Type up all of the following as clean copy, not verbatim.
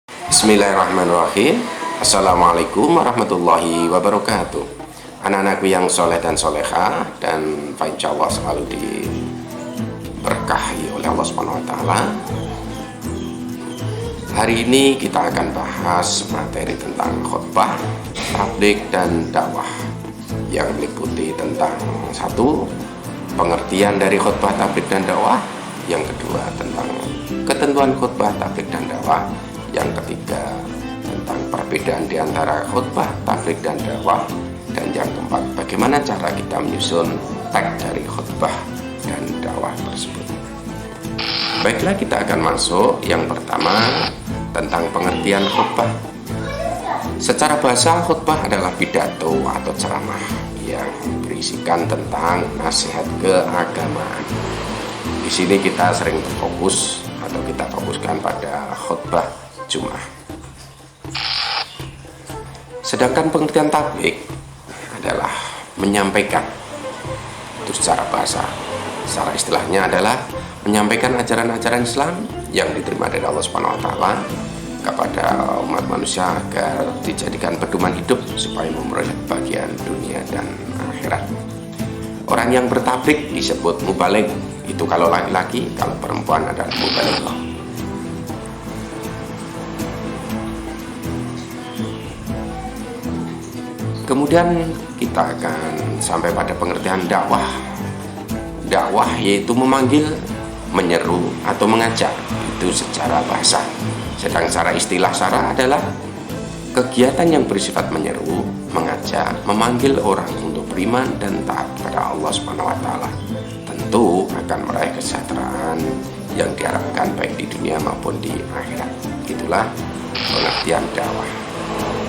Bismillahirrahmanirrahim. Assalamualaikum warahmatullahi wabarakatuh. Anak-anakku yang soleh dan soleha, dan insya Allah selalu diberkahi oleh Allah Subhanahu wa Ta'ala. Hari ini kita akan bahas materi tentang khutbah, tabligh, dan dakwah yang meliputi tentang satu, pengertian dari khutbah, tabligh, dan dakwah. Yang kedua, tentang ketentuan khutbah, tabligh, dan dakwah. Yang ketiga, tentang perbedaan di antara khutbah, tabligh, dan dakwah. Dan yang keempat, bagaimana cara kita menyusun teks dari khutbah dan dakwah tersebut. Baiklah, kita akan masuk yang pertama, tentang pengertian khutbah. Secara bahasa, khutbah adalah pidato atau ceramah yang berisikan tentang nasihat keagamaan. Di sini kita sering berfokus atau kita fokuskan pada khutbah Jumat. Sedangkan pengertian tabligh adalah menyampaikan, itu secara bahasa. Secara istilahnya adalah menyampaikan ajaran-ajaran Islam yang diterima dari Allah Subhanahu wa Ta'ala kepada umat manusia agar dijadikan pedoman hidup supaya memperoleh kebahagiaan dunia dan akhirat. Orang yang bertabligh disebut mubaligh, itu kalau laki-laki, kalau perempuan adalah mubalighah. Kemudian kita akan sampai pada pengertian dakwah. Dakwah yaitu memanggil, menyeru, atau mengajak, itu secara bahasa. Sedang secara istilah syara adalah kegiatan yang bersifat menyeru, mengajak, memanggil orang untuk beriman dan taat kepada Allah Subhanahu wa Ta'ala. Tentu akan meraih kesejahteraan yang diharapkan baik di dunia maupun di akhirat. Itulah pengertian dakwah.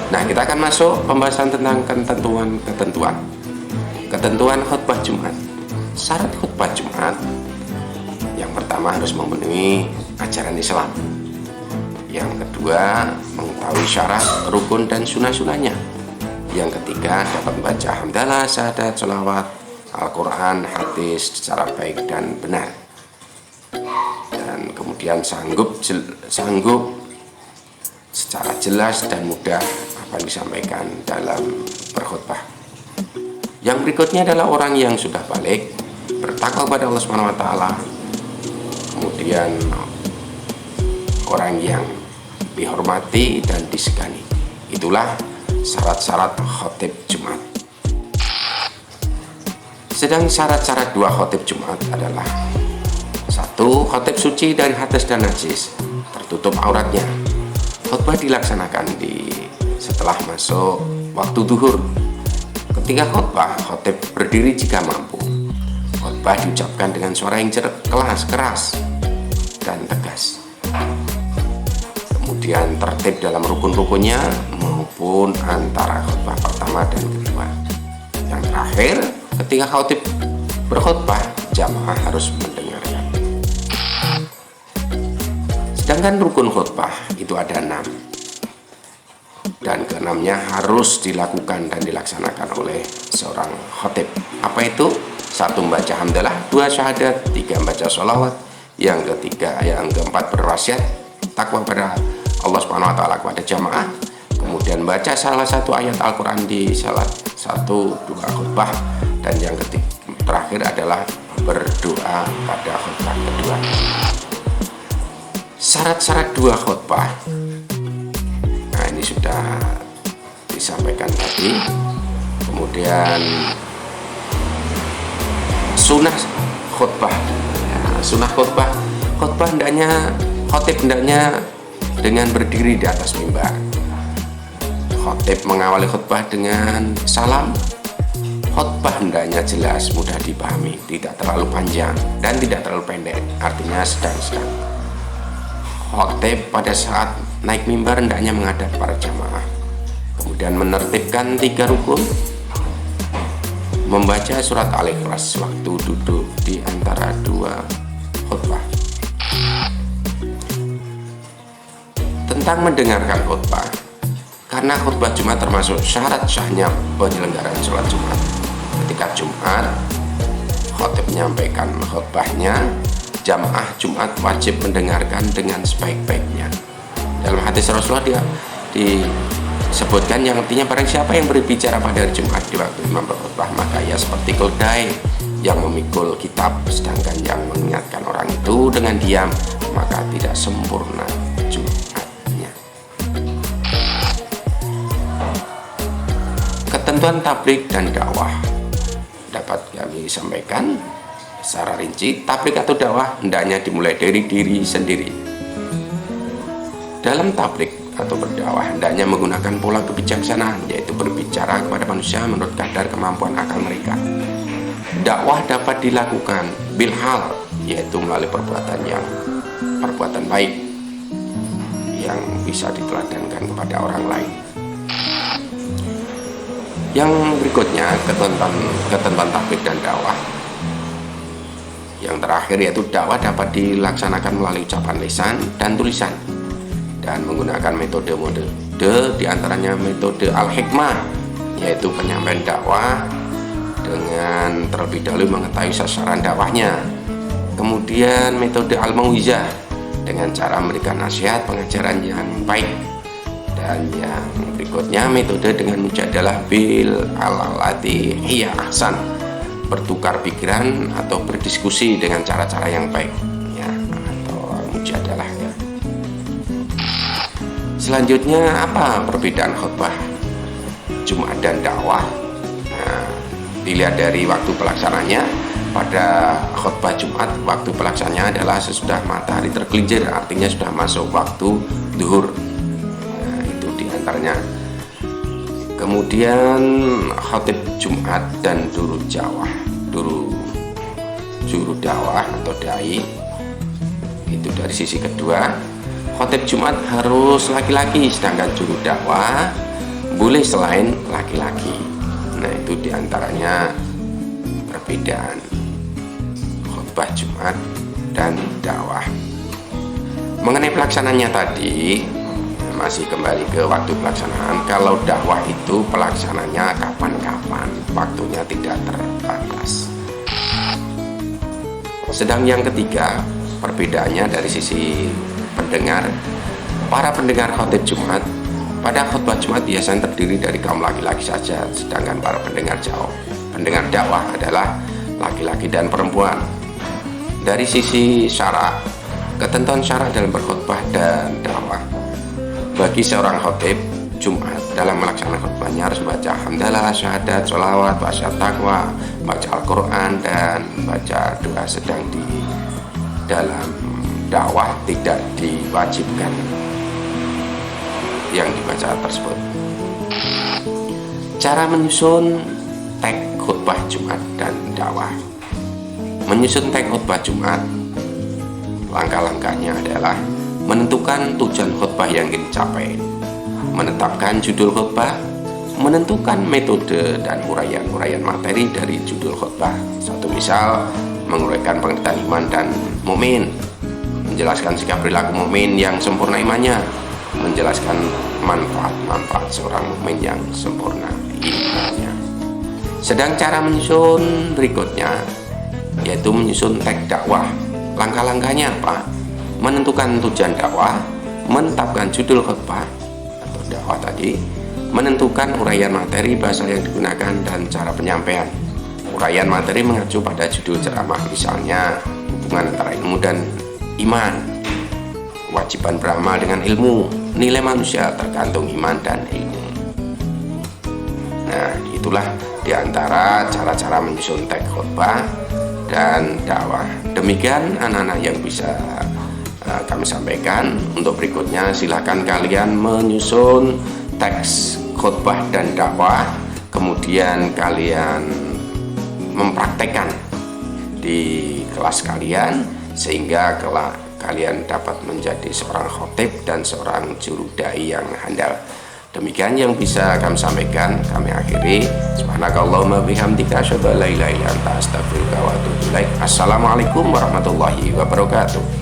Nah, kita akan masuk pembahasan tentang ketentuan khutbah Jumat. Syarat khutbah Jumat yang pertama harus memenuhi ajaran Islam. Yang kedua, mengetahui syarat, rukun, dan sunah-sunahnya. Yang ketiga, dapat membaca hamdalah, syahadat, sholawat, Al-Quran, hadis secara baik dan benar. Dan kemudian sanggup secara jelas dan mudah apa yang disampaikan dalam berkhutbah. Yang berikutnya adalah orang yang sudah balik, bertakwa kepada Allah Subhanahu wa Ta'ala. Kemudian orang yang dihormati dan disegani. Itulah syarat-syarat khotib Jumat. Sedang syarat-syarat dua khotib Jumat adalah: satu, khotib suci dari hadas dan najis, tertutup auratnya. Khutbah dilaksanakan setelah masuk waktu duhur. Ketika khutbah, khotib berdiri jika mampu. Khutbah diucapkan dengan suara yang keras dan tegas. Kemudian tertib dalam rukun-rukunnya maupun antara khutbah pertama dan kedua. Yang terakhir, ketika khotib berkhutbah, jamaah harus mendengarkan. Sedangkan rukun khutbah itu ada 6, dan keenamnya harus dilakukan dan dilaksanakan oleh seorang khotib. Apa itu? 1, membaca hamdalah, 2, syahadat, 3, membaca sholawat, yang keempat berwasiat takwa kepada Allah Subhanahu wa Ta'ala kepada jamaah, kemudian baca salah satu ayat Al-Quran di salah satu dua khutbah, dan yang terakhir adalah berdoa pada khutbah kedua. Syarat-syarat dua khutbah, nah ini sudah disampaikan tadi. Kemudian sunnah khutbah. Sunnah khutbah khotib hendaknya dengan berdiri di atas mimbar. Khotib mengawali khutbah dengan salam. Khutbah hendaknya jelas, mudah dipahami, tidak terlalu panjang dan tidak terlalu pendek, artinya sedang-sedang. Khotib pada saat naik mimbar hendaknya menghadap para jamaah, kemudian menertibkan 3 rukun, membaca surat Al-Ikhlas waktu duduk di antara 2 khutbah. Tentang mendengarkan khutbah, karena khutbah Jumat termasuk syarat syahnya penyelenggaraan sholat Jumat. Ketika Jumat, khotib menyampaikan khutbahnya, jamaah Jumat wajib mendengarkan dengan sebaik-baiknya. Dalam hadis Rasulullah dia disebutkan yang artinya barang siapa yang berbicara pada hari Jumat di waktu imam berkhutbah, maka ia seperti keledai yang memikul kitab, sedangkan yang mengingatkan orang itu dengan diam, maka tidak sempurna Jumatnya. Ketentuan tabligh dan dakwah dapat kami sampaikan secara rinci. Tabligh atau dakwah hendaknya dimulai dari diri sendiri. Dalam tabligh atau berdakwah hendaknya menggunakan pola kebijaksanaan, yaitu berbicara kepada manusia menurut kadar kemampuan akal mereka. Dakwah dapat dilakukan bilhal, yaitu melalui perbuatan baik yang bisa diteladankan kepada orang lain. Yang berikutnya ketentuan tabligh dan dakwah. Yang terakhir yaitu dakwah dapat dilaksanakan melalui ucapan lisan dan tulisan dan menggunakan metode diantaranya metode al-hikmah, yaitu penyampaian dakwah dengan terlebih dahulu mengetahui sasaran dakwahnya. Kemudian metode al-mauizah dengan cara memberikan nasihat pengajaran yang baik. Dan yang berikutnya metode dengan mujadalah bil alati hiya ahsan, bertukar pikiran atau berdiskusi dengan cara-cara yang baik ya, atau mujadalah ya. Selanjutnya apa perbedaan khutbah Jumat dan dakwah? Nah, dilihat dari waktu pelaksananya. Pada khutbah Jumat waktu pelaksananya adalah sesudah matahari tergelincir, artinya sudah masuk waktu zuhur. Nah, itu diantaranya. Kemudian khotib Jumat dan juru dakwah atau dai itu dari sisi kedua. Khotib Jumat harus laki-laki, sedangkan juru dakwah boleh selain laki-laki. Nah, itu diantaranya perbedaan khutbah Jumat dan dakwah. Mengenai pelaksananya tadi, masih kembali ke waktu pelaksanaan. Kalau dakwah itu pelaksananya kapan-kapan, waktunya tidak terbatas. Sedang yang ketiga, perbedaannya dari sisi pendengar. Para pendengar khotib Jumat pada khutbah Jumat biasanya terdiri dari kaum laki-laki saja, sedangkan para pendengar dakwah adalah laki-laki dan perempuan. Dari sisi syarak, ketentuan syarak dalam berkhutbah dan dakwah. Bagi seorang khotib Jumat dalam melaksanakan khutbahnya harus baca hamdalah, syahadat, sholawat, baca takwa, baca Al-Quran, dan baca doa. Sedang di dalam dakwah tidak diwajibkan yang dibaca tersebut. Cara menyusun teks khutbah Jumat dan dakwah. Menyusun teks khutbah Jumat, langkah-langkahnya adalah menentukan tujuan khutbah yang ingin dicapai, menetapkan judul khutbah, menentukan metode dan uraian materi dari judul khutbah. Satu misal, menguraikan pengertian iman dan mukmin, menjelaskan sikap perilaku mukmin yang sempurna imannya, menjelaskan manfaat seorang mukmin yang sempurna imannya. Sedang cara menyusun berikutnya yaitu menyusun teks dakwah. Langkah-langkahnya apa? Menentukan tujuan dakwah, menetapkan judul khutbah atau dakwah tadi, menentukan uraian materi, bahasa yang digunakan, dan cara penyampaian. Uraian materi mengacu pada judul ceramah, misalnya hubungan antara ilmu dan iman, kewajiban beramal dengan ilmu, nilai manusia tergantung iman dan ilmu. Nah, itulah diantara cara-cara menyusun teks khutbah dan dakwah. Demikian anak-anak yang bisa kami sampaikan. Untuk berikutnya silakan kalian menyusun teks khutbah dan dakwah, kemudian kalian mempraktekkan di kelas kalian sehingga kalian dapat menjadi seorang khotib dan seorang juru dai yang handal. Demikian yang bisa kami sampaikan, kami akhiri. Subhanakallahumma bihamdika asyhadu an la ilaha illa anta astaghfiruka wa atubu ilaik. Assalamualaikum warahmatullahi wabarakatuh.